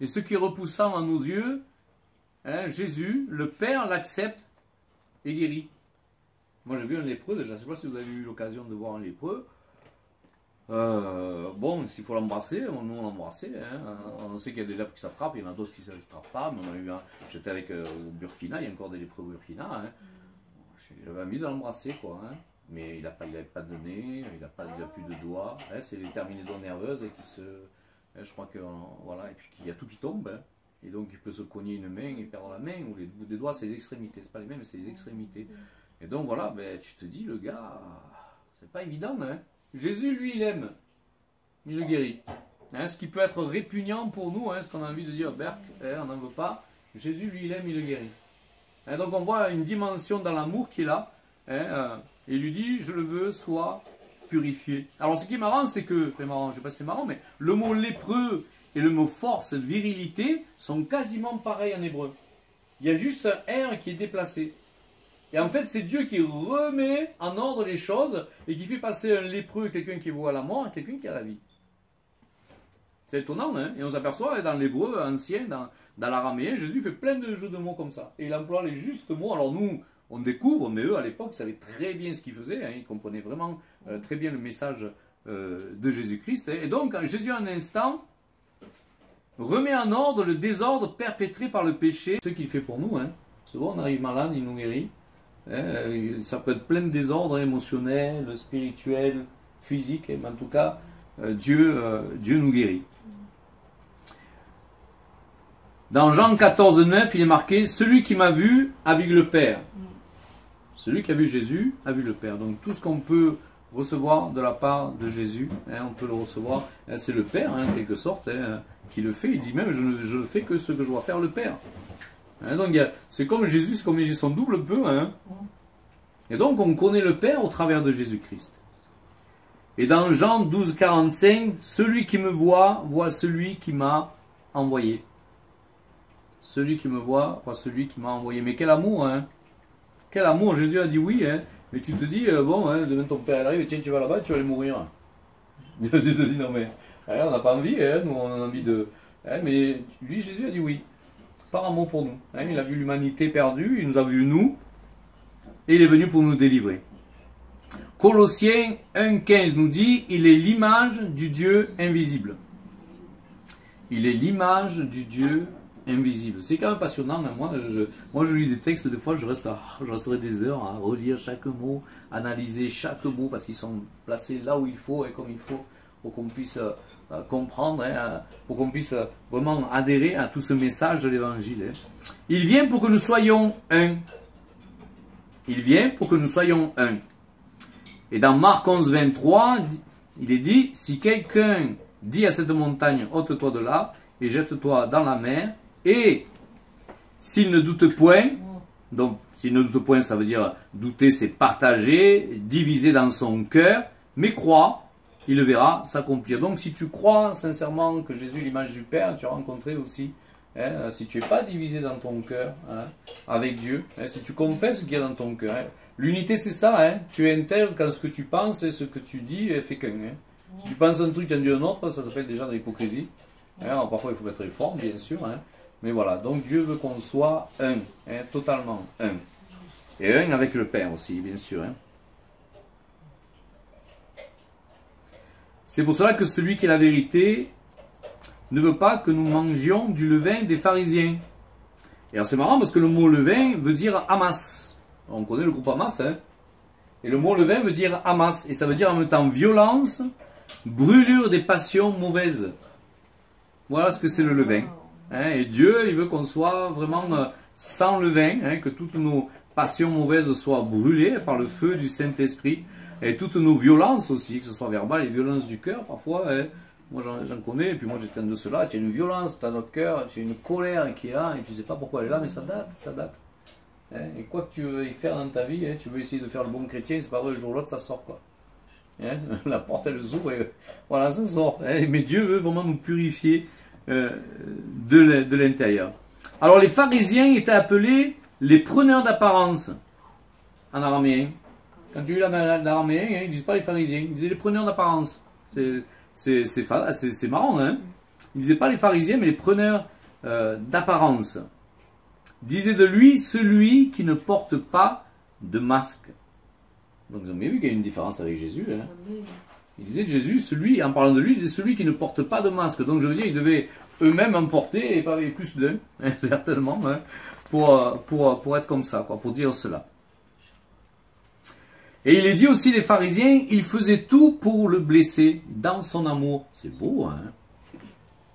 A: Et ce qui est repoussant à nos yeux, Jésus, le Père l'accepte et guérit. Moi j'ai vu un lépreux, déjà, je ne sais pas si vous avez eu l'occasion de voir un lépreux. Bon, s'il faut l'embrasser, nous on l'embrassait. On sait qu'il y a des lèpres qui s'attrapent, il y en a d'autres qui ne s'attrapent pas. Mais on a eu j'étais avec au Burkina, il y a encore des lépreux au Burkina. J'avais envie de l'embrasser, quoi. Mais il n'a pas de nez, il n'a plus de doigts. C'est les terminaisons nerveuses qui se... je crois que... Voilà, et puis il y a tout qui tombe. Et donc il peut se cogner une main et perdre la main, ou les bouts des doigts, c'est les extrémités. C'est pas les mêmes, mais c'est les extrémités. Et donc voilà, tu te dis, le gars, c'est pas évident. Jésus, lui, il aime. Il le guérit. Ce qui peut être répugnant pour nous, ce qu'on a envie de dire, Berk, on n'en veut pas. Jésus, lui, il aime, il le guérit. Donc on voit une dimension dans l'amour qui est là. Il lui dit, je le veux, sois purifié. Alors ce qui est marrant, c'est que, enfin marrant, je ne sais pas si c'est marrant, mais le mot lépreux et le mot force, virilité sont quasiment pareils en hébreu. Il y a juste un R qui est déplacé. Et en fait, c'est Dieu qui remet en ordre les choses et qui fait passer un lépreux, quelqu'un qui voit la mort, à quelqu'un qui a la vie. C'est étonnant, hein? Et on s'aperçoit dans l'hébreu ancien, dans l'araméen, Jésus fait plein de jeux de mots comme ça. Et il emploie les justes mots. Alors nous, on découvre, mais eux, à l'époque, savaient très bien ce qu'ils faisaient. Hein? Ils comprenaient vraiment très bien le message de Jésus-Christ. Hein? Et donc, Jésus, en un instant, remet en ordre le désordre perpétré par le péché. Ce qu'il fait pour nous. Hein? Souvent, on arrive malade, il nous guérit. Hein? Ça peut être plein de désordres émotionnels, spirituels, physiques. Mais en tout cas, Dieu nous guérit. Dans Jean 14, 9, il est marqué « Celui qui m'a vu a vu le Père ». Celui qui a vu Jésus a vu le Père. Donc tout ce qu'on peut recevoir de la part de Jésus, hein, on peut le recevoir. C'est le Père, hein, en quelque sorte, hein, qui le fait. Il dit même « Je ne fais que ce que je vois faire le Père hein, ». Donc c'est comme Jésus, c'est comme il dit son double peu. Hein. Et donc on connaît le Père au travers de Jésus-Christ. Et dans Jean 12, 45, « Celui qui me voit celui qui m'a envoyé ». Celui qui me voit celui qui m'a envoyé. Mais quel amour, hein! Quel amour! Jésus a dit oui, hein! Mais tu te dis, bon, hein, demain ton père arrive, tiens, tu vas là-bas, tu vas aller mourir. Tu te dis, non mais, hein, on n'a pas envie, hein, nous on a envie de... Hein, mais lui, Jésus a dit oui, par amour pour nous. Hein, il a vu l'humanité perdue, il nous a vu nous, et il est venu pour nous délivrer. Colossiens 1,15 nous dit, il est l'image du Dieu invisible. Il est l'image du Dieu invisible. C'est quand même passionnant. Hein. Moi, je lis des textes, des fois, je resterai des heures à relire chaque mot, analyser chaque mot, parce qu'ils sont placés là où il faut et comme il faut, pour qu'on puisse comprendre, hein, pour qu'on puisse vraiment adhérer à tout ce message de l'Évangile. Hein. Il vient pour que nous soyons un. Il vient pour que nous soyons un. Et dans Marc 11, 23, il est dit, si quelqu'un dit à cette montagne, ôte-toi de là, et jette-toi dans la mer, et s'il ne doute point, donc s'il ne doute point, ça veut dire douter, c'est partager, diviser dans son cœur, mais croit, il le verra s'accomplir. Donc si tu crois sincèrement que Jésus est l'image du Père, tu as rencontré aussi, hein, si tu n'es pas divisé dans ton cœur hein, avec Dieu, hein, si tu confesses ce qu'il y a dans ton cœur, hein, l'unité c'est ça, hein, tu intègres quand ce que tu penses et ce que tu dis fait qu'un. Hein. Si tu penses un truc et en dis un autre, ça s'appelle déjà de l'hypocrisie. Hein, alors, parfois il faut être fort, bien sûr, hein. Mais voilà, donc Dieu veut qu'on soit un, hein, totalement un. Et un avec le Père aussi, bien sûr. Hein. C'est pour cela que celui qui est la vérité ne veut pas que nous mangions du levain des pharisiens. Et alors c'est marrant parce que le mot levain veut dire Hamas. On connaît le groupe Hamas, hein. Et le mot levain veut dire Hamas. Et ça veut dire en même temps violence, brûlure des passions mauvaises. Voilà ce que c'est le levain. Hein, et Dieu, il veut qu'on soit vraiment sans levain, hein, que toutes nos passions mauvaises soient brûlées par le feu du Saint-Esprit, et toutes nos violences aussi, que ce soit verbales et violences du cœur, parfois, hein, moi j'en connais, et puis moi j'étais un de ceux-là, tu as une violence dans notre cœur, tu as une colère qui est là, et tu ne sais pas pourquoi elle est là, mais ça date. Hein, et quoi que tu veux y faire dans ta vie, hein, tu veux essayer de faire le bon chrétien, c'est pas vrai, le jour ou l'autre ça sort quoi. Hein, la porte elle s'ouvre, et voilà, ça sort. Hein, mais Dieu veut vraiment nous purifier de l'intérieur. Alors les pharisiens étaient appelés les preneurs d'apparence en araméen. Quand tu lis l'araméen, hein, ils ne disent pas les pharisiens, ils disaient les preneurs d'apparence. C'est marrant, hein. Ils ne disaient pas les pharisiens, mais les preneurs d'apparence. Disait de lui celui qui ne porte pas de masque. Donc vous avez vu qu'il y a une différence avec Jésus. Hein. Il disait de Jésus, en parlant de lui, il disait celui qui ne porte pas de masque. Donc je veux dire, ils devaient eux-mêmes en porter, et pas avec plus d'un, hein, certainement, hein, pour être comme ça, quoi, pour dire cela. Et il est dit aussi, les pharisiens, ils faisaient tout pour le blesser dans son amour. C'est beau, hein.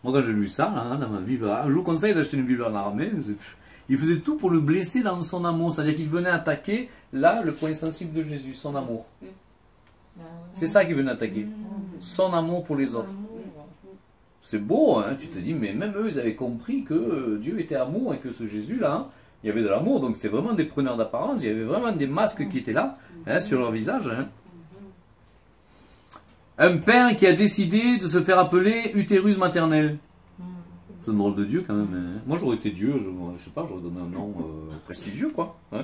A: Moi, quand j'ai lu ça, hein, dans ma Bible, je vous conseille d'acheter une Bible en araméen. Ils faisaient tout pour le blesser dans son amour. C'est-à-dire qu'ils venaient attaquer, là, le point sensible de Jésus, son amour. C'est ça qu'ils venaient attaquer. Son amour pour les autres. C'est beau, hein. Tu te dis, mais même eux, ils avaient compris que Dieu était amour et que ce Jésus-là, hein, il y avait de l'amour. Donc c'est vraiment des preneurs d'apparence. Il y avait vraiment des masques qui étaient là, hein, sur leur visage. Hein. Un père qui a décidé de se faire appeler utérus maternel. C'est un drôle de Dieu quand même. Hein. Moi j'aurais été Dieu, je sais pas, j'aurais donné un nom prestigieux quoi. Hein.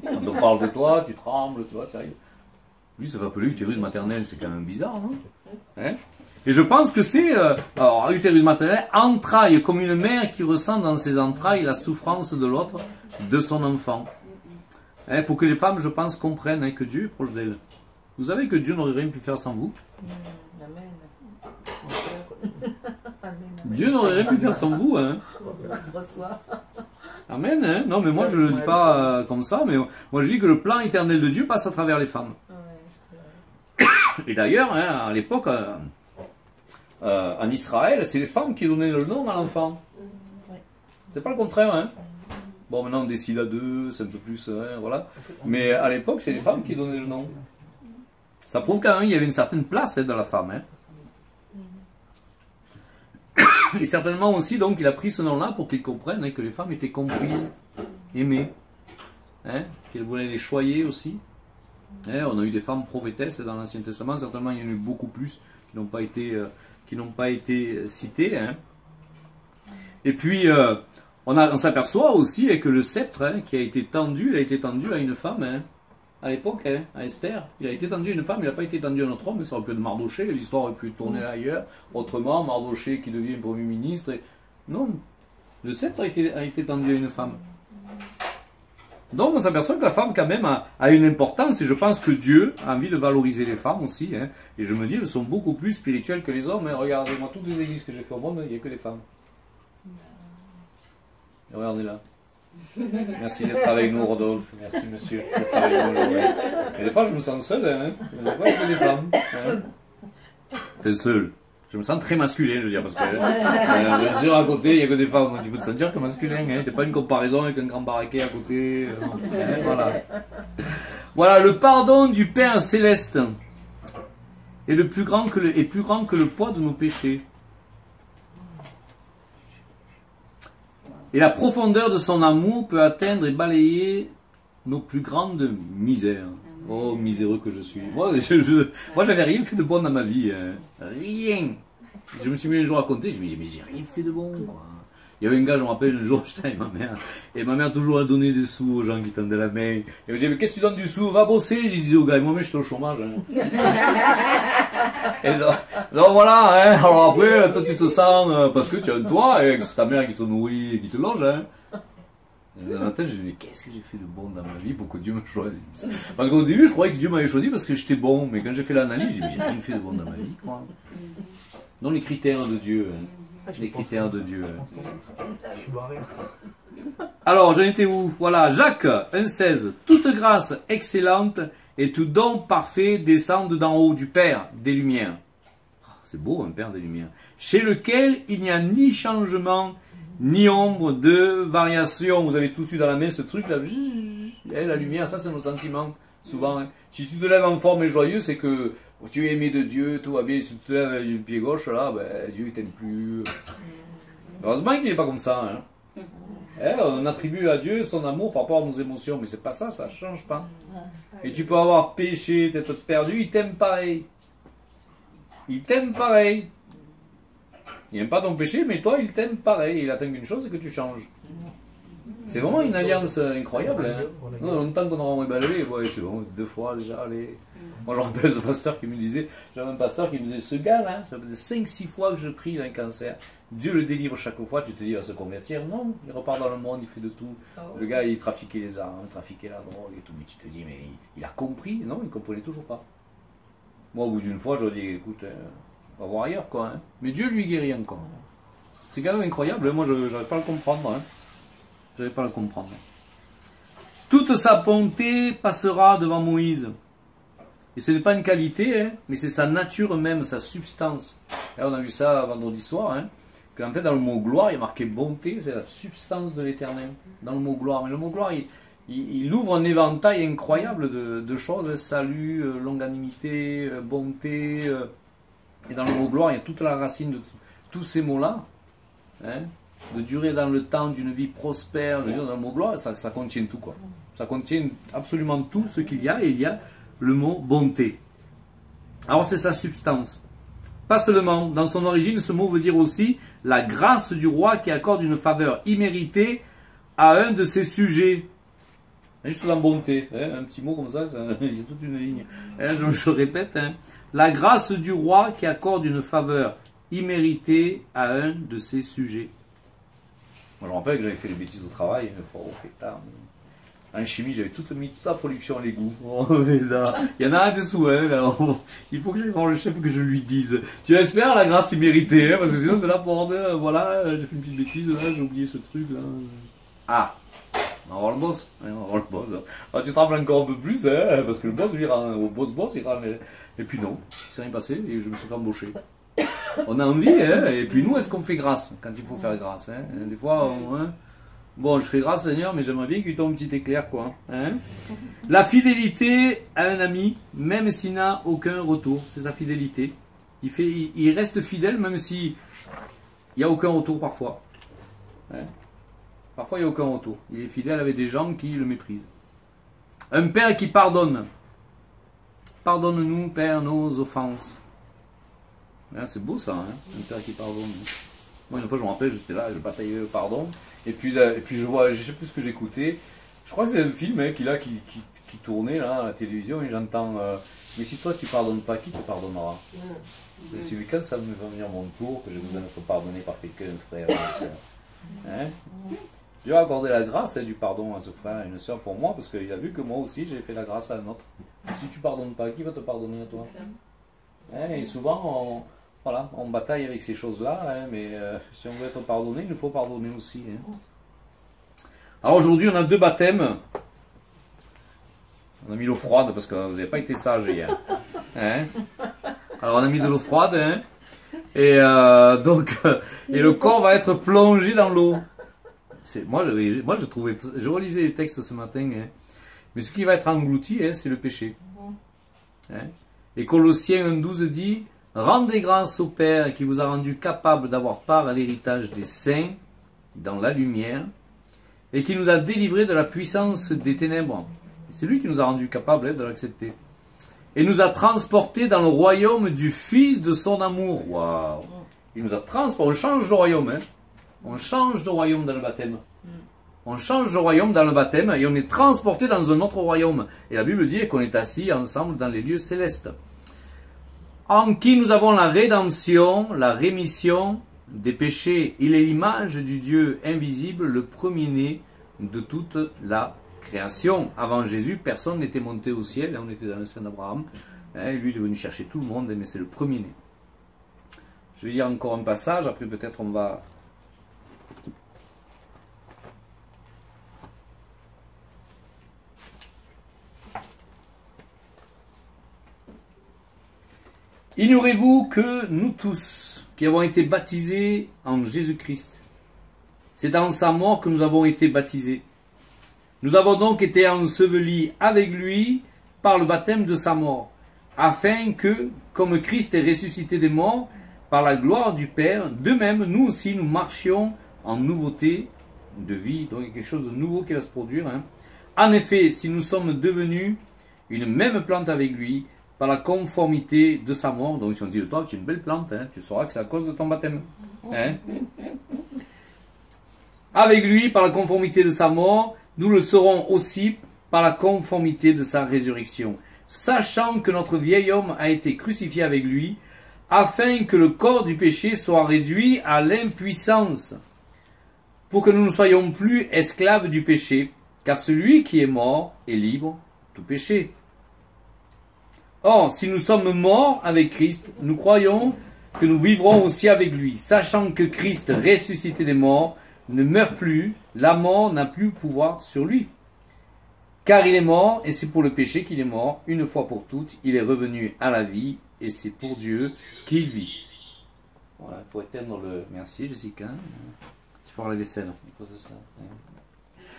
A: Quand on parle de toi, tu trembles, tu vois, tu arrives. Lui ça va appeler utérus maternel, c'est quand même bizarre, non hein. Et je pense que c'est, alors utérus maternel, entraille, comme une mère qui ressent dans ses entrailles la souffrance de l'autre, de son enfant. Hein, pour que les femmes, je pense, comprennent hein, que Dieu est proche d'elles. Vous savez que Dieu n'aurait rien pu faire sans vous.
C: Amen.
A: Dieu n'aurait rien pu faire sans vous. Hein.
C: Reçois.
A: Amen. Hein. Non, mais moi je ne le dis pas comme ça, mais moi je dis que le plan éternel de Dieu passe à travers les femmes. Et d'ailleurs, hein, à l'époque, en Israël, c'est les femmes qui donnaient le nom à l'enfant. C'est pas le contraire. Hein. Bon, maintenant on décide à deux, c'est un peu plus, hein, voilà. Mais à l'époque, c'est les femmes qui donnaient le nom. Ça prouve quand même qu'il y avait une certaine place hein, dans la femme. Hein. Et certainement aussi, donc, il a pris ce nom-là pour qu'ils comprennent hein, que les femmes étaient comprises, aimées, hein, qu'elles voulaient les choyer aussi. Hein, on a eu des femmes prophétesses dans l'Ancien Testament, certainement il y en a eu beaucoup plus qui n'ont pas été citées. Hein. Et puis, on s'aperçoit aussi hein, que le sceptre hein, qui a été tendu, il a été tendu à une femme. Hein. À l'époque, hein, à Esther, il a été tendu à une femme, il n'a pas été tendu à un autre homme, mais ça aurait pu être Mardoché, l'histoire aurait pu tourner ailleurs, autrement, Mardoché qui devient Premier ministre. Non, le sceptre a été tendu à une femme. Donc on s'aperçoit que la femme quand même a une importance, et je pense que Dieu a envie de valoriser les femmes aussi, hein, et je me dis, elles sont beaucoup plus spirituelles que les hommes. Hein. Regardez-moi toutes les églises que j'ai fait au monde, il n'y a que des femmes. Et regardez là. Merci d'être avec nous, Rodolphe. Merci, monsieur, d'être avec nous aujourd'hui. Et des fois, je me sens seul. Hein. Des fois, il y a des femmes. Hein. T'es seul. Je me sens très masculin, je veux dire, parce que bien sûr, à côté, il n'y a que des femmes. Donc, tu peux te sentir que masculin. Hein. T'es pas une comparaison avec un grand baraquet à côté. Voilà. Voilà, le pardon du Père Céleste est plus grand que le poids de nos péchés. Et la profondeur de son amour peut atteindre et balayer nos plus grandes misères. Oh, miséreux que je suis. Moi, j'avais rien fait de bon dans ma vie. Hein. Rien. Je me suis mis un jour à compter, je me dis, mais j'ai rien fait de bon. Quoi. Il y avait un gars, je me rappelle, un jour, j'étais avec ma mère. Et ma mère toujours a donné des sous aux gens qui tendaient la main. Et je me disais, mais qu'est-ce que tu donnes du sou? Va bosser. Je disais au gars, moi, mais je suis au chômage. Hein. Et donc voilà, hein. Alors après, toi tu te sens, parce que tu as un toit, et que c'est ta mère qui te nourrit et qui te loge. Hein. Et dans la tête, je me dis, qu'est-ce que j'ai fait de bon dans ma vie pour que Dieu me choisisse? Parce qu'au début, je croyais que Dieu m'avait choisi parce que j'étais bon, mais quand j'ai fait l'analyse, j'ai dit, mais j'ai rien fait de bon dans ma vie. Quoi. Donc les critères de Dieu. Hein. Les critères de Dieu. Alors, j'en étais où? Voilà, Jacques 1,16. Toute grâce excellente et tout don parfait descendent d'en haut du Père des Lumières. C'est beau, un Père des Lumières. Chez lequel il n'y a ni changement, ni ombre de variation. Vous avez tous eu dans la main ce truc-là. La lumière, ça c'est nos sentiments. Souvent, hein. Si tu te lèves en forme et joyeux, c'est que tu es aimé de Dieu, tout va bien. Si tu te lèves du pied gauche, là, ben, Dieu il t'aime plus. Heureusement qu'il n'est pas comme ça. Hein. On attribue à Dieu son amour par rapport à nos émotions, mais c'est pas ça, ça change pas. Et tu peux avoir péché, t'être perdu, il t'aime pareil. Il t'aime pareil. Il n'aime pas ton péché, mais toi, il t'aime pareil. Il attend qu'une chose, c'est que tu changes. C'est vraiment une alliance incroyable. Hein. Non, longtemps qu'on aura évalué, ouais, c'est bon, 2 fois déjà, allez. Moi, je me rappelle ce pasteur qui me disait, j'avais un pasteur qui me disait, ce gars-là, ça faisait 5-6 fois que je prie, il a un cancer. Dieu le délivre chaque fois, tu te dis, il va se convertir. Non, il repart dans le monde, il fait de tout. Le gars, il trafiquait les armes, trafiquait la drogue et tout. Mais tu te dis, mais il a compris. Non, il ne comprenait toujours pas. Moi, au bout d'une fois, je lui ai dit, écoute, on va voir ailleurs, quoi. Hein. Mais Dieu lui guérit encore. C'est quand même incroyable. Moi, je n'arrive pas à le comprendre. Hein. Je n'arrive pas à le comprendre. Toute sa bonté passera devant Moïse. Et ce n'est pas une qualité, hein, mais c'est sa nature même, sa substance. Et on a vu ça vendredi soir, hein, qu'en fait dans le mot gloire, il y a marqué bonté, c'est la substance de l'éternel. Dans le mot gloire. Mais le mot gloire, il ouvre un éventail incroyable de choses, hein, salut, longanimité, bonté. Et dans le mot gloire, il y a toute la racine de tous ces mots-là. Hein, de durer dans le temps d'une vie prospère. Je veux dire, dans le mot gloire, ça contient tout, quoi. Ça contient absolument tout ce qu'il y a, et il y a le mot bonté. Alors c'est sa substance. Pas seulement. Dans son origine, ce mot veut dire aussi la grâce du roi qui accorde une faveur imméritée à un de ses sujets. Juste la bonté. Hein, un petit mot comme ça, il y a toute une ligne. Hein, donc je répète. Hein, la grâce du roi qui accorde une faveur imméritée à un de ses sujets. Moi, je me rappelle que j'avais fait des bêtises au travail. En chimie, j'avais mis toute la production à l'égout. Oh, là, il y en a un dessous, hein, là, il faut que j'aille voir le chef que je lui dise. Tu espères la grâce imméritée, hein, parce que sinon c'est là pour dire, voilà, j'ai fait une petite bêtise, là, j'ai oublié ce truc là. Ah, on va voir le boss. Ouais, on va voir le boss. Alors, tu te rappelles encore un peu plus, hein, parce que le boss, lui, au boss, il râle. Et puis non, il s'est rien passé et je me suis fait embaucher. On a envie, hein, et puis nous, est-ce qu'on fait grâce quand il faut faire grâce, hein? Des fois, hein, bon, je fais grâce Seigneur, mais j'aimerais bien qu'il tombe un petit éclair, quoi. Hein. La fidélité à un ami, même s'il n'a aucun retour, c'est sa fidélité. Il reste fidèle, même s'il n'y a aucun retour parfois. Hein. Parfois, il n'y a aucun retour. Il est fidèle avec des gens qui le méprisent. Un père qui pardonne. Pardonne-nous, Père, nos offenses. Hein, c'est beau ça, hein, un père qui pardonne. Moi, une fois, je me rappelle, j'étais là, je bataillais le pardon. Et puis je vois, je sais plus ce que j'écoutais. Je crois que c'est un film hein, qui tournait là, à la télévision, et j'entends mais si toi tu pardonnes pas, qui te pardonnera? C'est quand ça va venir mon tour, que j'ai besoin d'être pardonné par quelqu'un, un frère, une soeur. Hein? Dieu a accordé la grâce du pardon à ce frère et une soeur pour moi, parce qu'il a vu que moi aussi j'ai fait la grâce à un autre. Et si tu pardonnes pas, qui va te pardonner à toi? Hein? Et souvent, voilà, on bataille avec ces choses-là, hein, mais si on veut être pardonné, il nous faut pardonner aussi. Hein. Alors aujourd'hui, on a 2 baptêmes. On a mis l'eau froide parce que vous n'avez pas été sage hier. Hein. Alors on a mis de l'eau froide, hein, et donc et le corps va être plongé dans l'eau. Moi, je trouvais, je relisais les textes ce matin, hein, mais ce qui va être englouti, hein, c'est le péché. Hein. Et Colossiens 1,12 dit: rendez grâce au Père qui vous a rendu capable d'avoir part à l'héritage des saints dans la lumière et qui nous a délivrés de la puissance des ténèbres. C'est lui qui nous a rendu capables hein, de l'accepter. Et nous a transportés dans le royaume du Fils de son amour. Waouh! Il nous a transportés. On change de royaume. Hein. On change de royaume dans le baptême. On change de royaume dans le baptême et on est transporté dans un autre royaume. Et la Bible dit qu'on est assis ensemble dans les lieux célestes. En qui nous avons la rédemption, la rémission des péchés. Il est l'image du Dieu invisible, le premier-né de toute la création. Avant Jésus, personne n'était monté au ciel. On était dans le sein d'Abraham. Lui, il est venu chercher tout le monde, mais c'est le premier-né. Je vais lire encore un passage, après peut-être on va... Ignorez-vous que nous tous, qui avons été baptisés en Jésus-Christ, c'est dans sa mort que nous avons été baptisés. Nous avons donc été ensevelis avec lui par le baptême de sa mort, afin que, comme Christ est ressuscité des morts, par la gloire du Père, de même, nous aussi, nous marchions en nouveauté de vie. Donc, il y a quelque chose de nouveau qui va se produire. Hein. En effet, si nous sommes devenus une même plante avec lui, par la conformité de sa mort. Donc si on dit de toi, tu es une belle plante, hein, tu sauras que c'est à cause de ton baptême. Hein. Avec lui, par la conformité de sa mort, nous le serons aussi par la conformité de sa résurrection. Sachant que notre vieil homme a été crucifié avec lui, afin que le corps du péché soit réduit à l'impuissance, pour que nous ne soyons plus esclaves du péché, car celui qui est mort est libre de tout péché. Or, si nous sommes morts avec Christ, nous croyons que nous vivrons aussi avec lui, sachant que Christ, ressuscité des morts, ne meurt plus, la mort n'a plus pouvoir sur lui. Car il est mort, et c'est pour le péché qu'il est mort, une fois pour toutes, il est revenu à la vie, et c'est pour Dieu qu'il vit. Voilà, il faut éteindre le... Merci Jessica. Tu feras la vaisselle.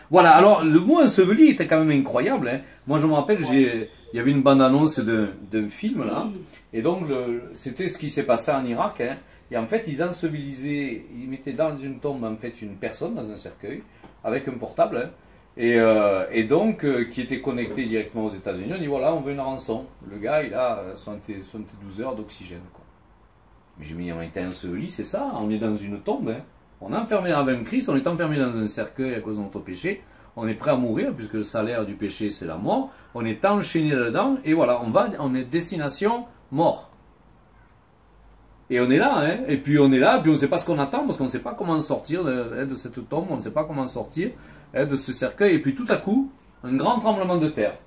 A: Voilà, alors le mot enseveli était quand même incroyable. Hein. Moi je me rappelle, il y avait une bande-annonce d'un film là, et donc c'était ce qui s'est passé en Irak. Hein. Et en fait, ils ensevelisaient, ils mettaient dans une tombe en fait une personne dans un cercueil avec un portable, hein, et donc qui était connecté directement aux États-Unis. On dit voilà, on veut une rançon. Le gars, il a 72 heures d'oxygène. Mais je me dis, on était enseveli, c'est ça, on est dans une tombe. Hein. On est enfermé avec un Christ, on est enfermé dans un cercueil à cause de notre péché. On est prêt à mourir, puisque le salaire du péché, c'est la mort. On est enchaîné là-dedans, et voilà, on est destination mort. Et on est là, hein, et puis on est là, puis on ne sait pas ce qu'on attend, parce qu'on ne sait pas comment sortir de cette tombe, on ne sait pas comment sortir de ce cercueil, et puis tout à coup, un grand tremblement de terre.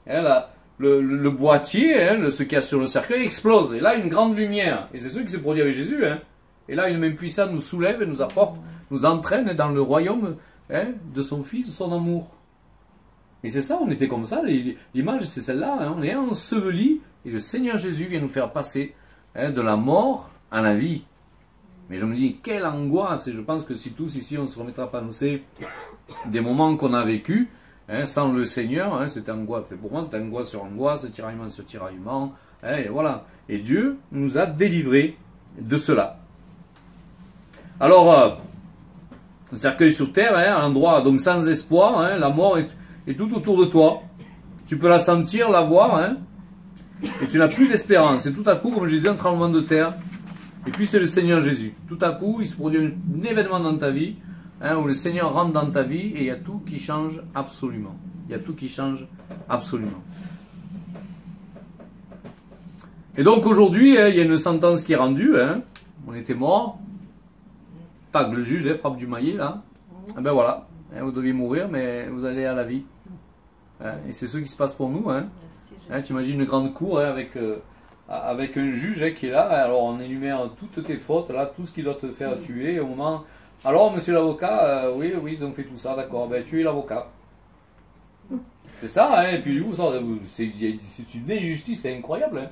A: Et là, le boîtier, hein, ce qu'il y a sur le cercueil, explose, et là, une grande lumière, et c'est ce qui s'est produit avec Jésus, hein. Et là, une main puissante nous soulève et nous apporte, nous entraîne dans le royaume, hein, de son Fils, de son amour. Et c'est ça, on était comme ça, l'image c'est celle-là, hein, on est enseveli, et le Seigneur Jésus vient nous faire passer, hein, de la mort à la vie. Mais je me dis, quelle angoisse, et je pense que si tous ici on se remettra à penser des moments qu'on a vécu, hein, sans le Seigneur, hein, c'était angoisse. Pour moi, c'était angoisse sur angoisse, tiraillement sur tiraillement, hein, et voilà. Et Dieu nous a délivrés de cela. Alors, un cercueil sur terre, hein, un endroit donc sans espoir, hein, la mort est tout autour de toi. Tu peux la sentir, la voir, hein, et tu n'as plus d'espérance. Et tout à coup, comme je disais, un tremblement de terre. Et puis c'est le Seigneur Jésus. Tout à coup, il se produit un événement dans ta vie, hein, où le Seigneur rentre dans ta vie et il y a tout qui change absolument. Il y a tout qui change absolument. Et donc aujourd'hui, hein, il y a une sentence qui est rendue. Hein, on était morts. Tac, le juge frappe du maillet là. Et ben voilà, hein, vous deviez mourir, mais vous allez à la vie. Hein, et c'est ce qui se passe pour nous. Hein. Hein, tu imagines une grande cour, hein, avec un juge, hein, qui est là. Alors on énumère toutes tes fautes, là, tout ce qui doit te faire tuer. Au moment, alors monsieur l'avocat, oui, ils ont fait tout ça, d'accord. Ben tu es l'avocat. C'est ça. Hein, et puis c'est une injustice, c'est incroyable. Hein.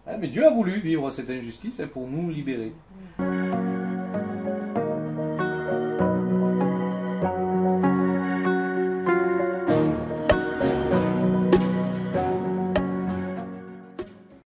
A: Hein, mais Dieu a voulu vivre cette injustice, hein, pour nous libérer.